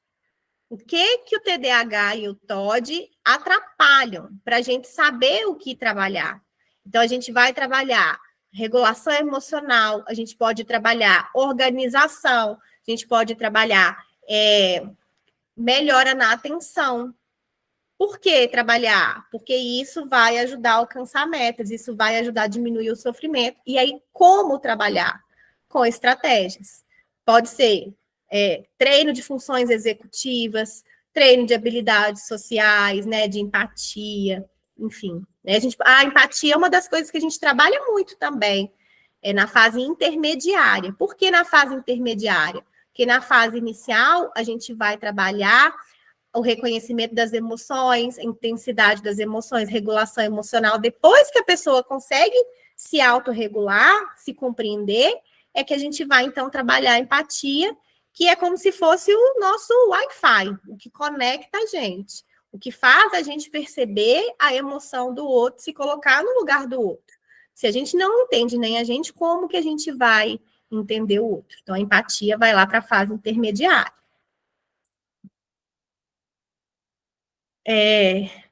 O que o TDAH e o TOD atrapalham para a gente saber o que trabalhar. Então, a gente vai trabalhar regulação emocional, a gente pode trabalhar organização, a gente pode trabalhar melhora na atenção. Por que trabalhar? Porque isso vai ajudar a alcançar metas, isso vai ajudar a diminuir o sofrimento. E aí, como trabalhar? Com estratégias. Pode ser treino de funções executivas, treino de habilidades sociais, né, de empatia, enfim. Né, a empatia é uma das coisas que a gente trabalha muito também, na fase intermediária. Por que na fase intermediária? Porque na fase inicial, a gente vai trabalhar o reconhecimento das emoções, a intensidade das emoções, regulação emocional. Depois que a pessoa consegue se autorregular, se compreender, é que a gente vai, então, trabalhar a empatia, que é como se fosse o nosso Wi-Fi, o que conecta a gente, o que faz a gente perceber a emoção do outro, se colocar no lugar do outro. Se a gente não entende nem a gente, como que a gente vai entender o outro? Então, a empatia vai lá para a fase intermediária.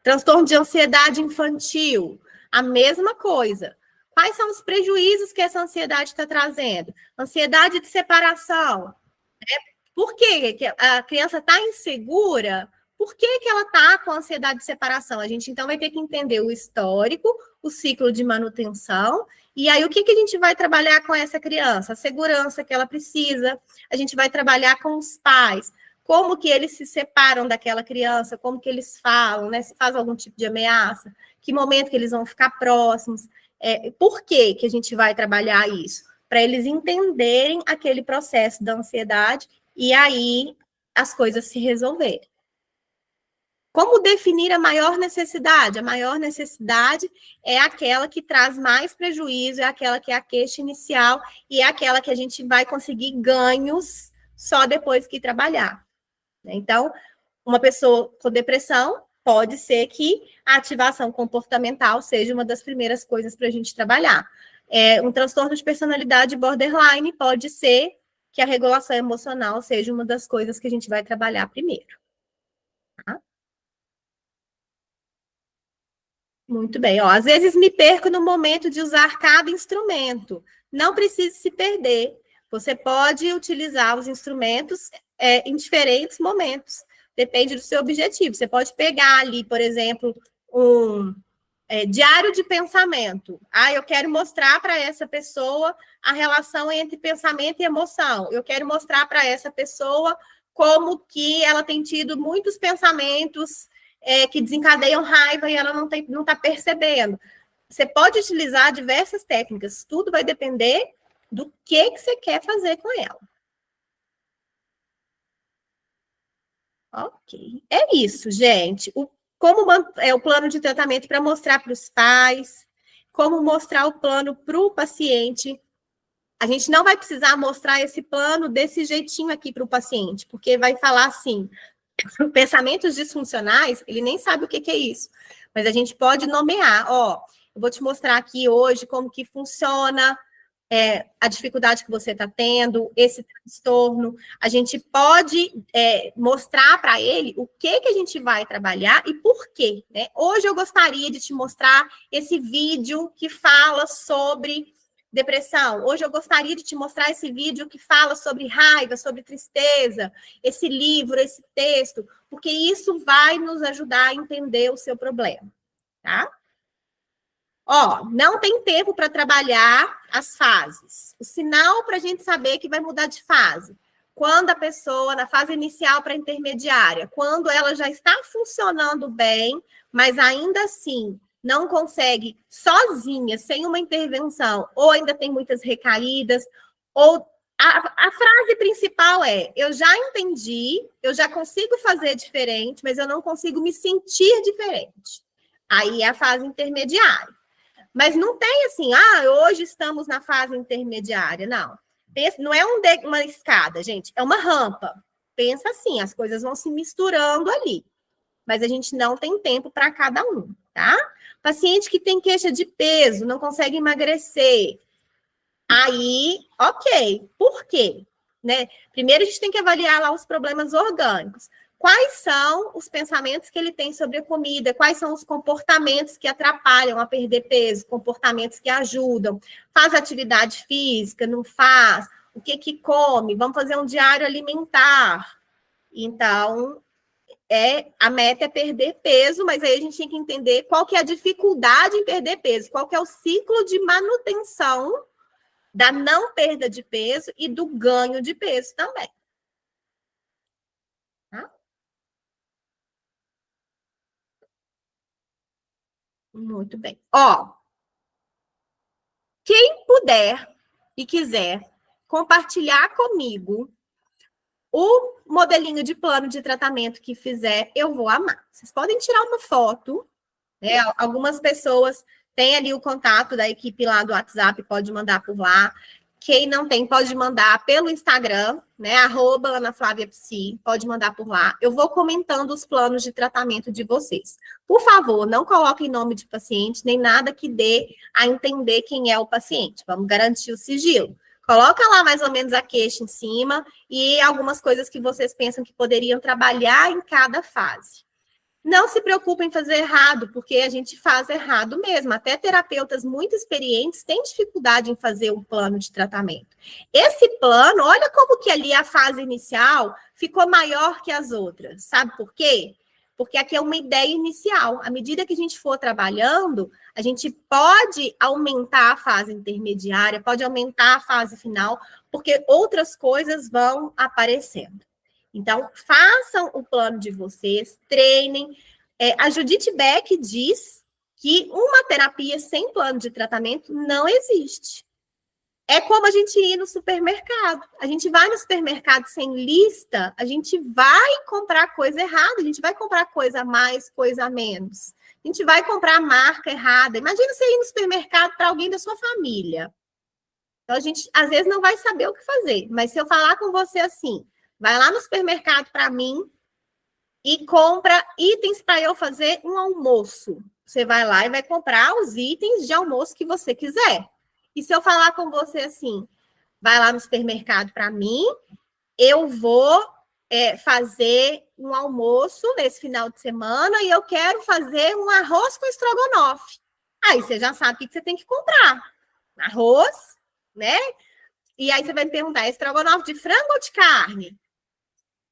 Transtorno de ansiedade infantil, a mesma coisa. Quais são os prejuízos que essa ansiedade está trazendo? Ansiedade de separação. Por quê? A criança está insegura? Por que ela está com ansiedade de separação? A gente, então, vai ter que entender o histórico, o ciclo de manutenção, e aí o que a gente vai trabalhar com essa criança? A segurança que ela precisa, a gente vai trabalhar com os pais, como que eles se separam daquela criança, como que eles falam, né? Se faz algum tipo de ameaça, que momento que eles vão ficar próximos, por que a gente vai trabalhar isso? Para eles entenderem aquele processo da ansiedade e aí as coisas se resolverem. Como definir a maior necessidade? A maior necessidade é aquela que traz mais prejuízo, é aquela que é a queixa inicial e é aquela que a gente vai conseguir ganhos só depois que trabalhar. Então, uma pessoa com depressão, pode ser que a ativação comportamental seja uma das primeiras coisas para a gente trabalhar. Um transtorno de personalidade borderline pode ser que a regulação emocional seja uma das coisas que a gente vai trabalhar primeiro. Tá? Muito bem. Às vezes me perco no momento de usar cada instrumento. Não precisa se perder. Você pode utilizar os instrumentos em diferentes momentos. Depende do seu objetivo. Você pode pegar ali, por exemplo, um diário de pensamento. Eu quero mostrar para essa pessoa a relação entre pensamento e emoção. Eu quero mostrar para essa pessoa como que ela tem tido muitos pensamentos que desencadeiam raiva e ela não está percebendo. Você pode utilizar diversas técnicas. Tudo vai depender do que você quer fazer com ela. Ok. É isso, gente. Como é o plano de tratamento para mostrar para os pais, como mostrar o plano para o paciente. A gente não vai precisar mostrar esse plano desse jeitinho aqui para o paciente, porque vai falar assim, pensamentos disfuncionais, ele nem sabe o que é isso, mas a gente pode nomear, eu vou te mostrar aqui hoje como que funciona a dificuldade que você está tendo, esse transtorno, a gente pode mostrar para ele o que a gente vai trabalhar e por quê, né? Hoje eu gostaria de te mostrar esse vídeo que fala sobre depressão. Hoje eu gostaria de te mostrar esse vídeo que fala sobre raiva, sobre tristeza, esse livro, esse texto, porque isso vai nos ajudar a entender o seu problema. tá? Ó, não tem tempo para trabalhar as fases. O sinal para a gente saber que vai mudar de fase. Quando a pessoa, na fase inicial para intermediária, quando ela já está funcionando bem, mas ainda assim não consegue sozinha, sem uma intervenção, ou ainda tem muitas recaídas, ou a frase principal é: eu já entendi, eu já consigo fazer diferente, mas eu não consigo me sentir diferente. Aí é a fase intermediária. Mas não tem assim, hoje estamos na fase intermediária. Não. Pensa, não é uma escada, gente, é uma rampa. Pensa assim, as coisas vão se misturando ali. Mas a gente não tem tempo para cada um, tá? Paciente que tem queixa de peso, não consegue emagrecer. Aí, ok. Por quê? Né? Primeiro a gente tem que avaliar lá os problemas orgânicos. Quais são os pensamentos que ele tem sobre a comida? Quais são os comportamentos que atrapalham a perder peso? Comportamentos que ajudam? Faz atividade física? Não faz? O que que come? Vamos fazer um diário alimentar. Então, a meta é perder peso, mas aí a gente tem que entender qual que é a dificuldade em perder peso, qual que é o ciclo de manutenção da não perda de peso e do ganho de peso também. Tá? Muito bem. Ó, quem puder e quiser compartilhar comigo o modelinho de plano de tratamento que fizer, eu vou amar. Vocês podem tirar uma foto, né? Algumas pessoas têm ali o contato da equipe lá do WhatsApp, pode mandar por lá. Quem não tem, pode mandar pelo Instagram, né? @AnaFlaviaPsi, pode mandar por lá. Eu vou comentando os planos de tratamento de vocês. Por favor, não coloquem nome de paciente, nem nada que dê a entender quem é o paciente. Vamos garantir o sigilo. Coloca lá mais ou menos a queixa em cima e algumas coisas que vocês pensam que poderiam trabalhar em cada fase. Não se preocupem em fazer errado, porque a gente faz errado mesmo. Até terapeutas muito experientes têm dificuldade em fazer um plano de tratamento. Esse plano, olha como que ali a fase inicial ficou maior que as outras. Sabe por quê? Porque aqui é uma ideia inicial. À medida que a gente for trabalhando, a gente pode aumentar a fase intermediária, pode aumentar a fase final, porque outras coisas vão aparecendo. Então, façam o plano de vocês, treinem. A Judith Beck diz que uma terapia sem plano de tratamento não existe. É como a gente ir no supermercado. A gente vai no supermercado sem lista, a gente vai comprar coisa errada, a gente vai comprar coisa a mais, coisa a menos. A gente vai comprar a marca errada. Imagina você ir no supermercado para alguém da sua família. Então, a gente, às vezes, não vai saber o que fazer. Mas se eu falar com você assim, vai lá no supermercado para mim e compra itens para eu fazer um almoço. Você vai lá e vai comprar os itens de almoço que você quiser. E se eu falar com você assim, vai lá no supermercado para mim, eu vou fazer um almoço nesse final de semana e eu quero fazer um arroz com estrogonofe. Aí você já sabe o que você tem que comprar. Arroz, né? E aí você vai me perguntar, estrogonofe de frango ou de carne?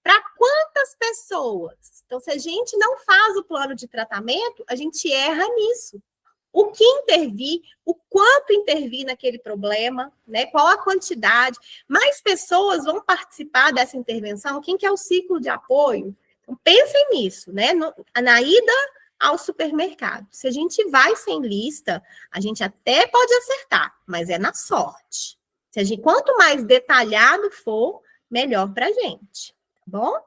Para quantas pessoas? Então, se a gente não faz o plano de tratamento, a gente erra nisso. O que intervir, o quanto intervir naquele problema, né? Qual a quantidade, mais pessoas vão participar dessa intervenção, quem que é o ciclo de apoio? Então, pensem nisso, né? Na ida ao supermercado. Se a gente vai sem lista, a gente até pode acertar, mas é na sorte. Quanto mais detalhado for, melhor para a gente, tá bom?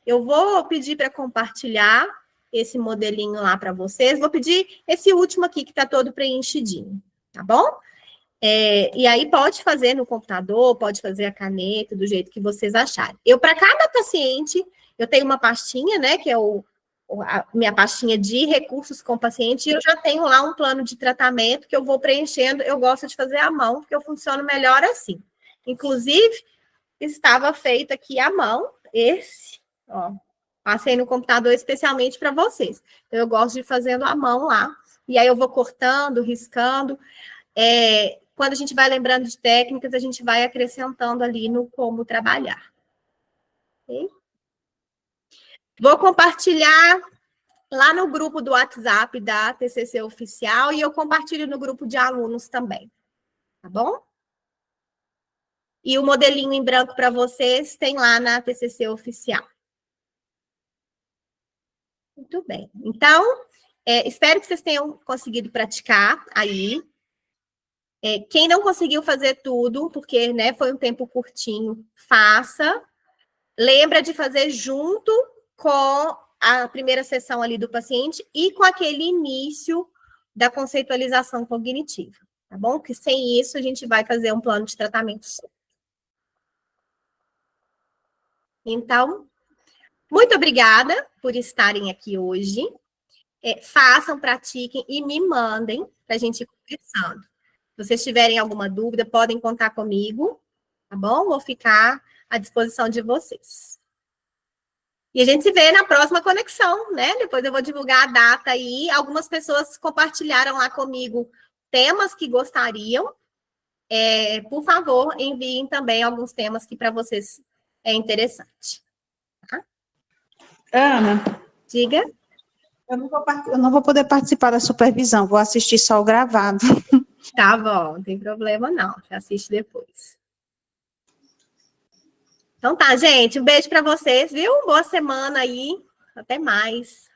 Eu vou pedir para compartilhar esse modelinho lá para vocês. Vou pedir esse último aqui, que está todo preenchidinho, tá bom? E aí pode fazer no computador, pode fazer a caneta, do jeito que vocês acharem. Para cada paciente, eu tenho uma pastinha, né, que é a minha pastinha de recursos com paciente, e eu já tenho lá um plano de tratamento que eu vou preenchendo. Eu gosto de fazer à mão, porque eu funciono melhor assim. Inclusive, estava feito aqui à mão, esse, ó. Passei no computador especialmente para vocês. Então, eu gosto de fazendo à mão lá. E aí eu vou cortando, riscando. Quando a gente vai lembrando de técnicas, a gente vai acrescentando ali no como trabalhar. Okay? Vou compartilhar lá no grupo do WhatsApp da TCC Oficial e eu compartilho no grupo de alunos também, tá bom? E o modelinho em branco para vocês tem lá na TCC Oficial. Muito bem. Então, espero que vocês tenham conseguido praticar aí. Quem não conseguiu fazer tudo, porque né, foi um tempo curtinho, faça. Lembra de fazer junto com a primeira sessão ali do paciente e com aquele início da conceitualização cognitiva, tá bom? Que sem isso a gente vai fazer um plano de tratamento só. Então, muito obrigada por estarem aqui hoje. Façam, pratiquem e me mandem para a gente ir conversando. Se vocês tiverem alguma dúvida, podem contar comigo, tá bom? Vou ficar à disposição de vocês. E a gente se vê na próxima conexão, né? Depois eu vou divulgar a data aí. Algumas pessoas compartilharam lá comigo temas que gostariam. Por favor, enviem também alguns temas que para vocês é interessante. Tá? Ana, Diga. eu não vou poder participar da supervisão, vou assistir só o gravado. Tá bom, não tem problema não. Já assiste depois. Então tá, gente. Um beijo para vocês, viu? Boa semana aí. Até mais.